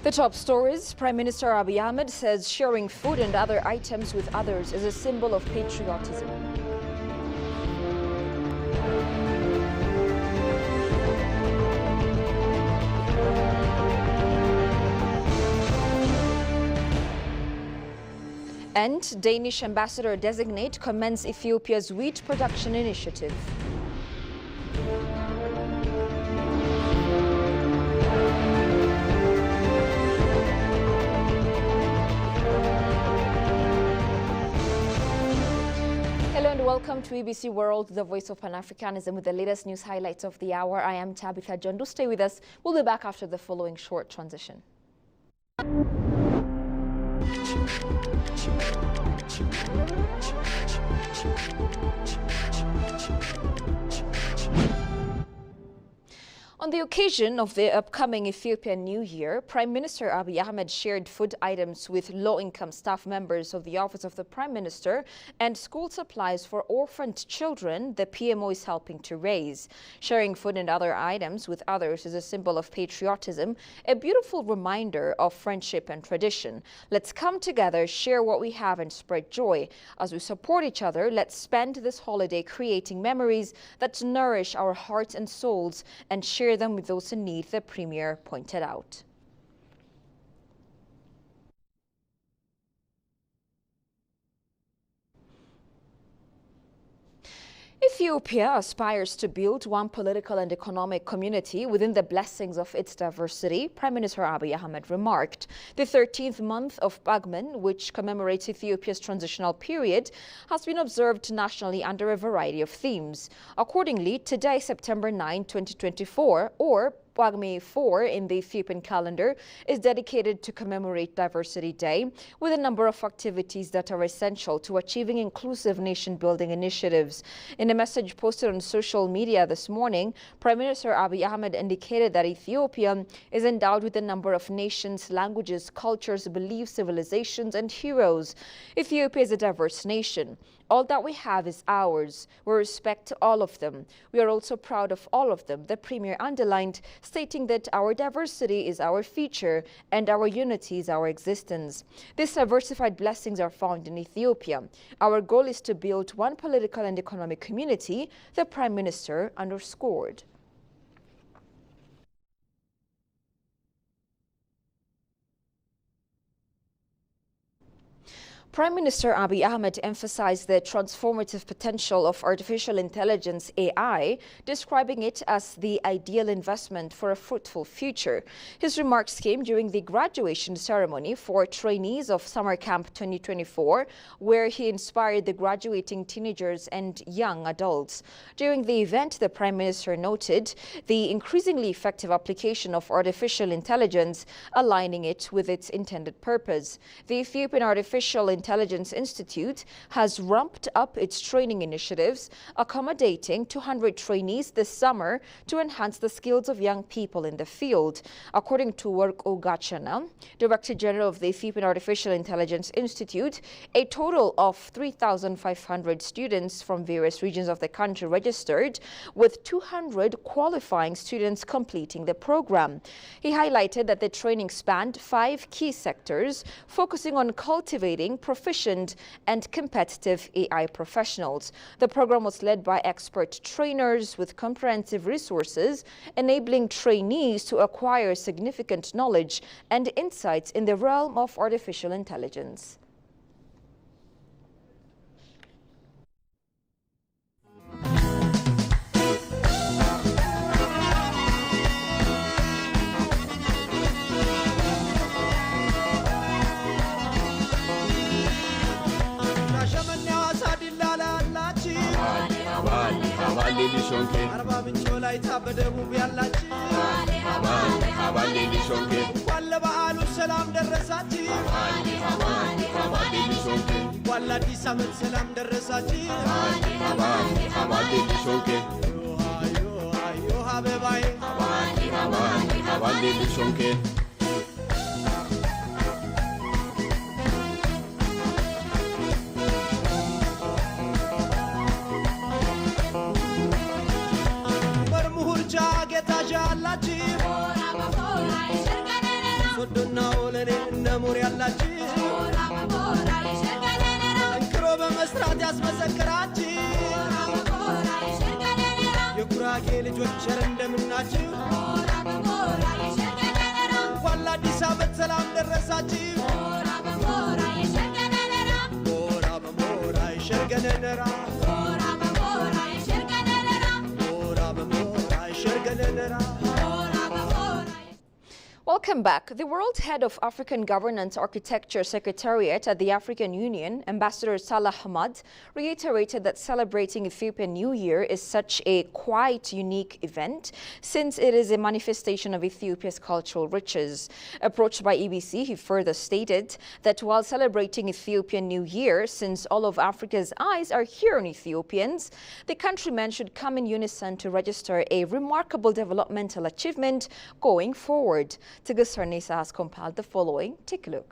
The top stories: Prime Minister Abiy Ahmed says sharing food and other items with others is a symbol of patriotism. And Danish ambassador designate commends Ethiopia's wheat production initiative. Hello and welcome to BBC World, the voice of Pan-Africanism, with the latest news highlights of the hour. I am Tabitha John. Do stay with us. We'll be back after the following short transition. On the occasion of the upcoming Ethiopian New Year, Prime Minister Abiy Ahmed shared food items with low-income staff members of the Office of the Prime Minister and school supplies for orphaned children the PMO is helping to raise. Sharing food and other items with others is a symbol of patriotism, a beautiful reminder of friendship and tradition. Let's come together, share what we have and spread joy. As we support each other, let's spend this holiday creating memories that nourish our hearts and souls and share them with those in need, the Premier pointed out. Ethiopia aspires to build one political and economic community within the blessings of its diversity, Prime Minister Abiy Ahmed remarked. The 13th month of Bagman, which commemorates Ethiopia's transitional period, has been observed nationally under a variety of themes. Accordingly, today, September 9, 2024, or Pagme 4 in the Ethiopian calendar, is dedicated to commemorate Diversity Day, with a number of activities that are essential to achieving inclusive nation-building initiatives. In a message posted on social media this morning, Prime Minister Abiy Ahmed indicated that Ethiopia is endowed with a number of nations, languages, cultures, beliefs, civilizations, and heroes. Ethiopia is a diverse nation. All that we have is ours. We respect all of them. We are also proud of all of them, the Premier underlined, stating that our diversity is our feature and our unity is our existence. These diversified blessings are found in Ethiopia. Our goal is to build one political and economic community, the Prime Minister underscored. Prime Minister Abiy Ahmed emphasized the transformative potential of artificial intelligence (AI), describing it as the ideal investment for a fruitful future. His remarks came during the graduation ceremony for trainees of Summer Camp 2024, where he inspired the graduating teenagers and young adults. During the event, the Prime Minister noted the increasingly effective application of artificial intelligence, aligning it with its intended purpose. The Ethiopian Artificial Intelligence Institute has ramped up its training initiatives, accommodating 200 trainees this summer to enhance the skills of young people in the field. According to Worko Gachana, Director General of the Ethiopian Artificial Intelligence Institute, a total of 3,500 students from various regions of the country registered, with 200 qualifying students completing the program. He highlighted that the training spanned 5 key sectors, focusing on cultivating proficient and competitive AI professionals. The program was led by expert trainers with comprehensive resources, enabling trainees to acquire significant knowledge and insights in the realm of artificial intelligence. Arba mincho ላይ ታበደቡብ ያላችሁ ወለ በዓሉ ሰላም ደረሳችሁ ወለ አዲስ ዓመት ሰላም ደረሳችሁ አዮ አበባዬ Sodona ሸርገኔ እነሙር ያላችሁ ጠንክሮ በመስራት ያስመሰክራችሁ የጉራጌ ልጆች ቸር እንደምናችሁ እንኳን ለአዲስ ዓመት ሰላም ደረሳችሁ ሞራ በሞራ ይሸርገነነራ ሞራ በሞራ ይሸርገነነራ Welcome back. The World Head of African Governance Architecture Secretariat at the African Union, Ambassador Salah Hamad, reiterated that celebrating Ethiopian New Year is such a quite unique event since it is a manifestation of Ethiopia's cultural riches. Approached by EBC, he further stated that while celebrating Ethiopian New Year, since all of Africa's eyes are here on Ethiopians, the countrymen should come in unison to register a remarkable developmental achievement going forward. Tigis Harnesa has compiled the following. Take a look.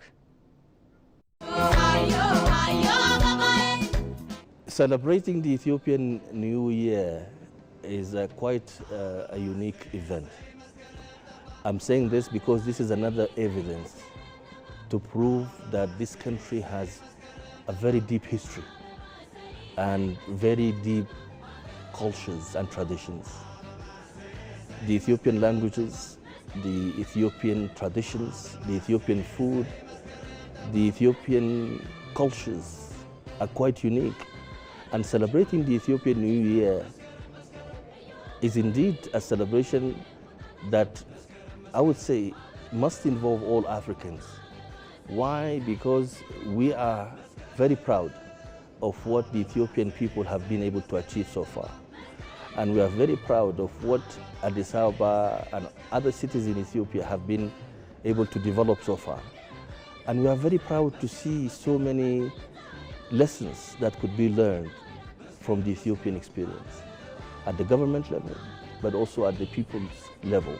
Celebrating the Ethiopian New Year is quite a unique event. I'm saying this because this is another evidence to prove that this country has a very deep history and very deep cultures and traditions. The Ethiopian languages, the Ethiopian traditions, the Ethiopian food, the Ethiopian cultures are quite unique. And celebrating the Ethiopian New Year is indeed a celebration that I would say must involve all Africans. Why? Because we are very proud of what the Ethiopian people have been able to achieve so far. And we are very proud of what Addis Ababa and other cities in Ethiopia have been able to develop so far. And we are very proud to see so many lessons that could be learned from the Ethiopian experience at the government level, but also at the people's level.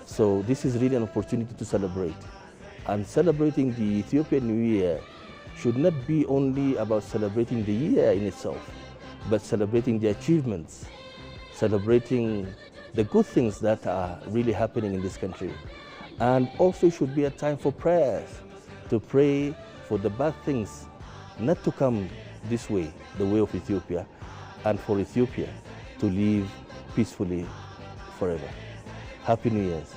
So this is really an opportunity to celebrate. And celebrating the Ethiopian New Year should not be only about celebrating the year in itself, but celebrating the achievements, celebrating the good things that are really happening in this country. And also it should be a time for prayers, to pray for the bad things not to come this way, the way of Ethiopia, and for Ethiopia to live peacefully forever. Happy New Year's,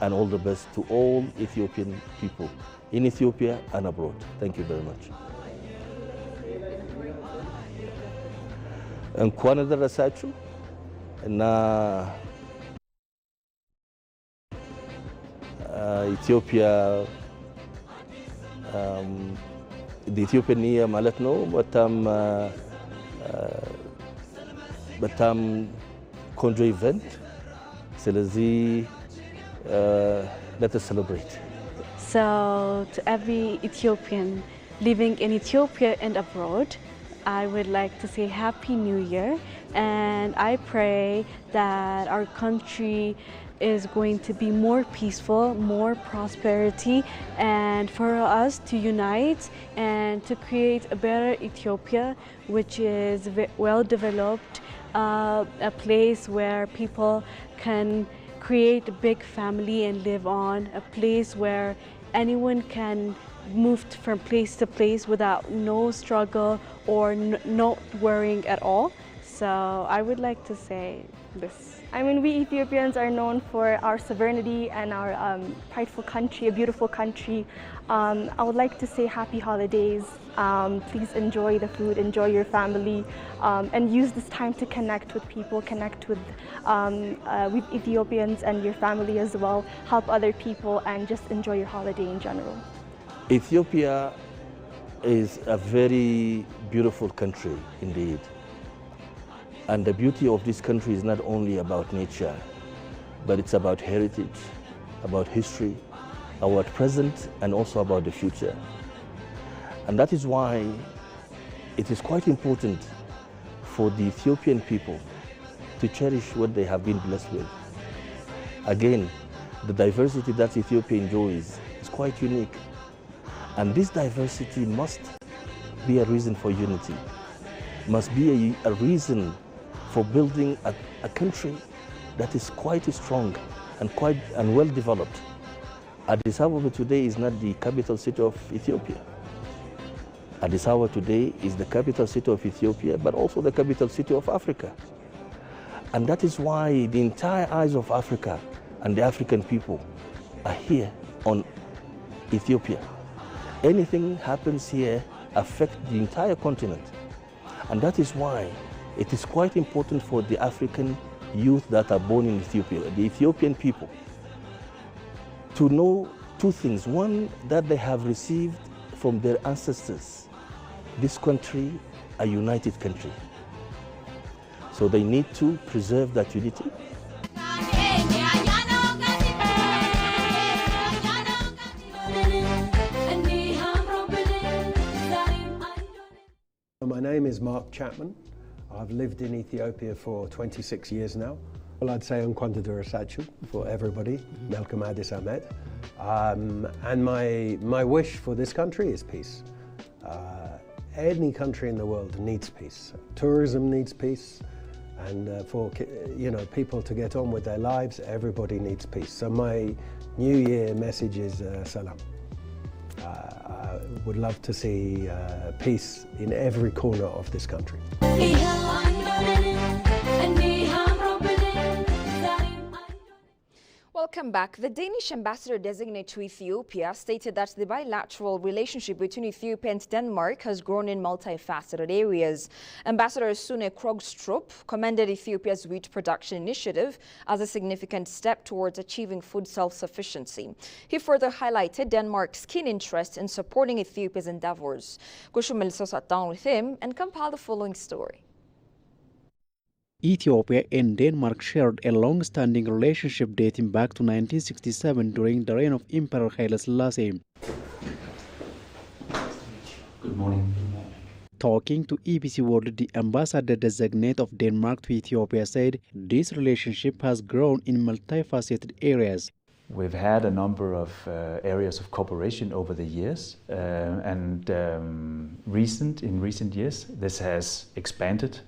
and all the best to all Ethiopian people in Ethiopia and abroad. Thank you very much. እንኳን አደረሳችሁ እና ኢትዮጵያ ኢትዮጵያ ማለት ነው በጣም ቆንጆ ኢቨንት ስለዚህ let us celebrate. So to every Ethiopian living in Ethiopia and abroad, I would like to say Happy New Year, and I pray that our country is going to be more peaceful, more prosperity, and for us to unite and to create a better Ethiopia, which is well developed, a place where people can create a big family and live on, a place where anyone can move from place to place without no struggle or not worrying at all. So I would like to say this. I mean, we Ethiopians are known for our sovereignty and our prideful country, a beautiful country. I would like to say happy holidays. Please enjoy the food, enjoy your family, and use this time to connect with people, connect with Ethiopians and your family as well, help other people, and just enjoy your holiday in general. Ethiopia is a very beautiful country indeed. And the beauty of this country is not only about nature, but it's about heritage, about history, about present, and also about the future. And that is why it is quite important for the Ethiopian people to cherish what they have been blessed with. Again, the diversity that Ethiopia enjoys is quite unique. And this diversity must be a reason for unity, must be a reason for building a country that is quite strong and well developed. Addis Ababa today is not the capital city of Ethiopia. Addis Ababa today is the capital city of Ethiopia, but also the capital city of Africa. And that is why the entire eyes of Africa and the African people are here on Ethiopia. Anything happens here affects the entire continent. And that is why it is quite important for the African youth that are born in Ethiopia, the Ethiopian people, to know two things. One, that they have received from their ancestors this country, a united country. So they need to preserve that unity. My name is Mark Chapman. I've lived in Ethiopia for 26 years now. Well, I'd say Nkwanta Durasachu for everybody, Malcolm Addis Ahmed. And my wish for this country is peace. Any country in the world needs peace. Tourism needs peace, and for people to get on with their lives, everybody needs peace. So my New Year message is salam. I would love to see peace in every corner of this country. Welcome back. The Danish ambassador-designate to Ethiopia stated that the bilateral relationship between Ethiopia and Denmark has grown in multifaceted areas. Ambassador Sune Krogstrup commended Ethiopia's wheat production initiative as a significant step towards achieving food self-sufficiency. He further highlighted Denmark's keen interest in supporting Ethiopia's endeavors. Gushumel sat down with him and compiled the following story. Ethiopia and Denmark shared a long-standing relationship dating back to 1967 during the reign of Emperor Haile Selassie. Good morning. Talking to EBC World, the ambassador-designate of Denmark to Ethiopia said this relationship has grown in multifaceted areas. We've had a number of areas of cooperation over the years, and in recent years this has expanded.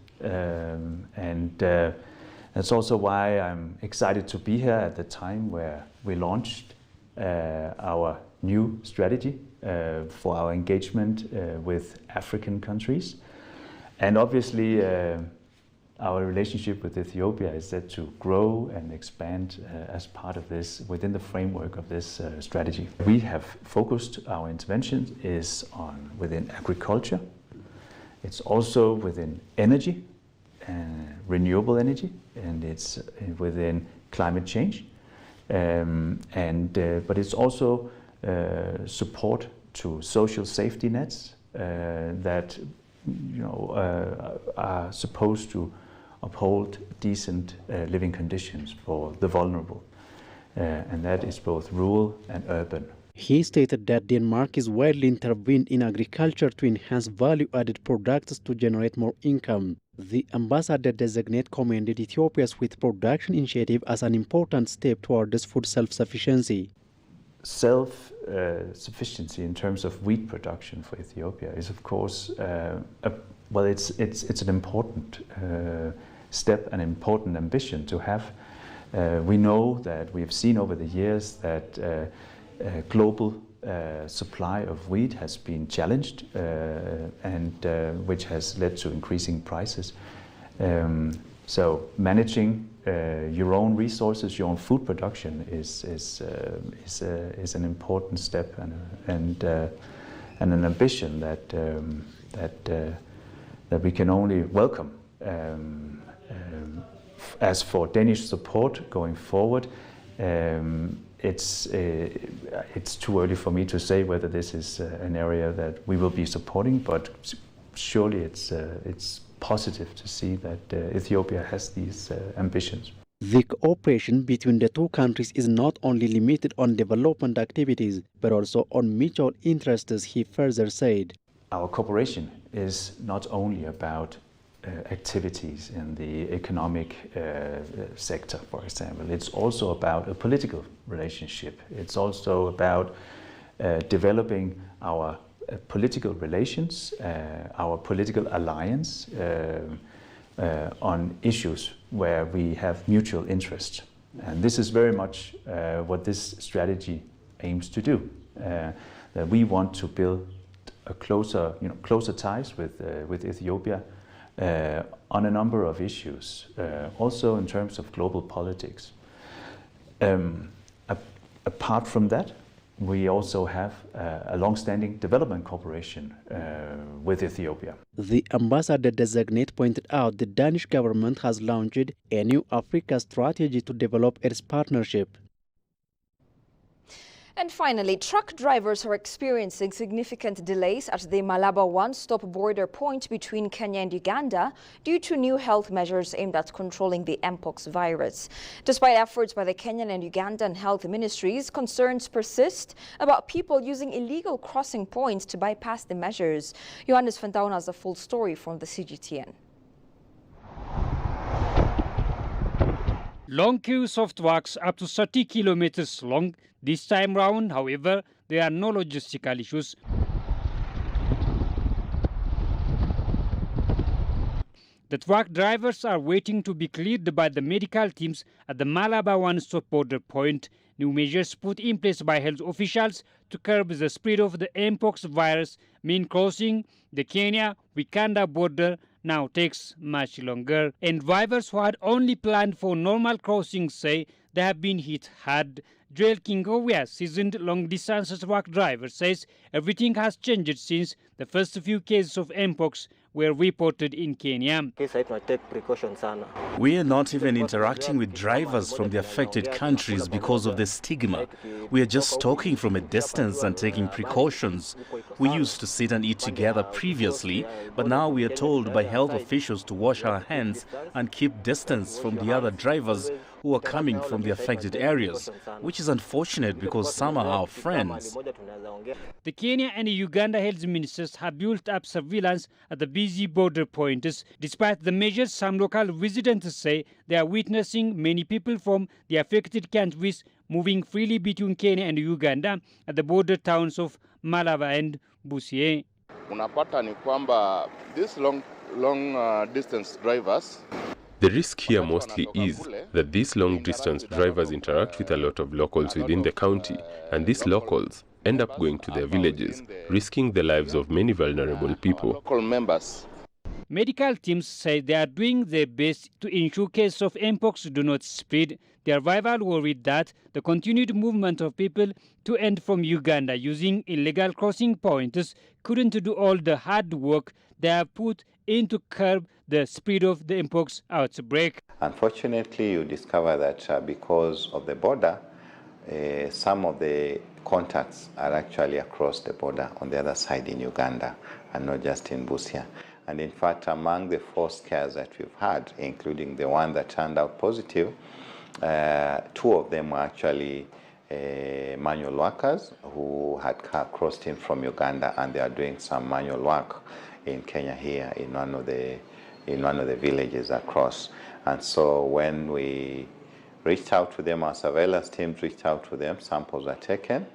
That's also why I'm excited to be here at the time where we launched our new strategy for our engagement with African countries. And obviously our relationship with Ethiopia is set to grow and expand as part of this, within the framework of this strategy. We have focused our interventions within agriculture. It's also within energy, renewable energy, and it's within climate change. But it's also support to social safety nets that are supposed to uphold decent living conditions for the vulnerable, and that is both rural and urban. He stated that Denmark is widely intervened in agriculture to enhance value-added products to generate more income. The ambassador-designate commended Ethiopia's wheat production initiative as an important step towards food self-sufficiency. Self-sufficiency in terms of wheat production for Ethiopia is, of course, it's an important step, an important ambition to have. We know that we've seen over the years that global supply of wheat has been challenged, and which has led to increasing prices. So managing your own resources, your own food production is an important step and an ambition that we can only welcome. As for Danish support going forward, it's too early for me to say whether this is an area that we will be supporting, but surely it's positive to see that Ethiopia has these ambitions. The cooperation between the two countries is not only limited on development activities, but also on mutual interests, he further said. Our cooperation is not only about activities in the economic sector, for example. It's also about a political relationship. It's also about developing our political relations, our political alliance on issues where we have mutual interest. And this is very much what this strategy aims to do. That we want to build a closer ties with Ethiopia on a number of issues, also in terms of global politics. Apart from that, we also have a long-standing development cooperation with Ethiopia. The ambassador-designate pointed out the Danish government has launched a new Africa strategy to develop its partnership. And finally, truck drivers are experiencing significant delays at the Malaba one-stop border point between Kenya and Uganda due to new health measures aimed at controlling the Mpox virus. Despite efforts by the Kenyan and Ugandan health ministries, concerns persist about people using illegal crossing points to bypass the measures. Johannes Fentaun has a full story from the CGTN. Long queues of trucks up to 30 kilometers long. This time round, however, there are no logistical issues. The truck drivers are waiting to be cleared by the medical teams at the Malaba one-stop border point. New measures put in place by health officials to curb the spread of the Mpox virus mean crossing the Kenya-Uganda border now takes much longer. And drivers who had only planned for normal crossings say they have been hit hard. Joel Kingowia, seasoned long-distance truck driver, says everything has changed since the first few cases of Mpox were reported in Kenya. We are not even interacting with drivers from the affected countries because of the stigma. We are just talking from a distance and taking precautions. We used to sit and eat together previously, but now we are told by health officials to wash our hands and keep distance from the other drivers who are coming from the affected areas, which is unfortunate because some are our friends. The Kenya and Uganda health ministers have built up surveillance at the busy border points. Despite the measures, some local residents say they are witnessing many people from the affected countries moving freely between Kenya and Uganda at the border towns of Malaba and Busie. Unapata ni kwamba these long distance drivers. The risk here mostly is that these long-distance drivers interact with a lot of locals within the county, and these locals end up going to their villages, risking the lives of many vulnerable people. Medical teams say they are doing their best to ensure cases of Mpox do not spread. They are very worried that the continued movement of people to and from Uganda using illegal crossing points couldn't do all the hard work they have put in to curb the spread of the Mpox outbreak. Unfortunately, you discover that because of the border, some of the contacts are actually across the border on the other side in Uganda and not just in Busia. And in fact, among the 4 scares that we've had, including the one that turned out positive, 2 of them were actually manual workers who had crossed in from Uganda, and they are doing some manual work in Kenya here in one of the villages across. And so when we reached out to them, our surveillance teams reached out to them, samples were taken.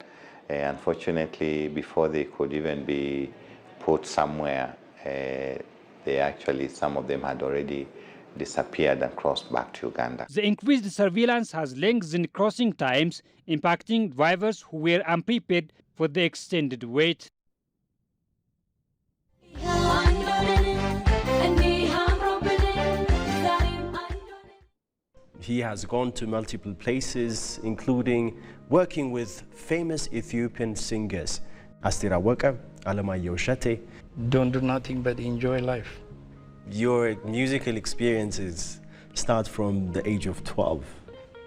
Unfortunately, before they could even be put somewhere, some of them had already disappeared and crossed back to Uganda. The increased surveillance has lengthened crossing times, impacting drivers who were unprepared for the extended wait. He has gone to multiple places, including working with famous Ethiopian singers, Aster Awaka, Alemayehu Eshete. Don't do nothing but enjoy life. Your musical experiences start from the age of 12.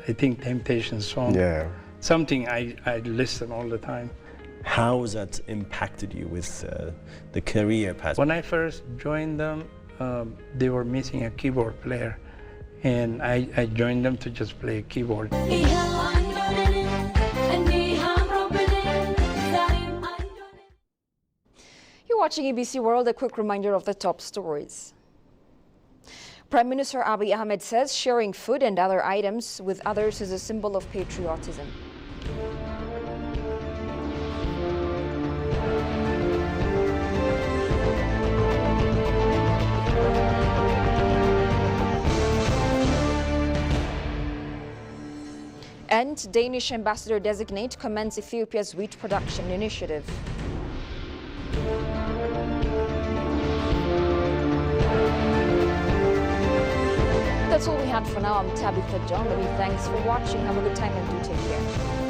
I think Temptation song. Yeah. Something I listen all the time. How has that impacted you with the career path? When I first joined them, they were missing a keyboard player. And I joined them to just play keyboard. You're watching ABC World. A quick reminder of the top stories. Prime Minister Abiy Ahmed says sharing food and other items with others is a symbol of patriotism. And Danish ambassador-designate commends Ethiopia's wheat production initiative. That's all we had for now. I'm Tabitha John. Many thanks for watching. Have a good time and do take care.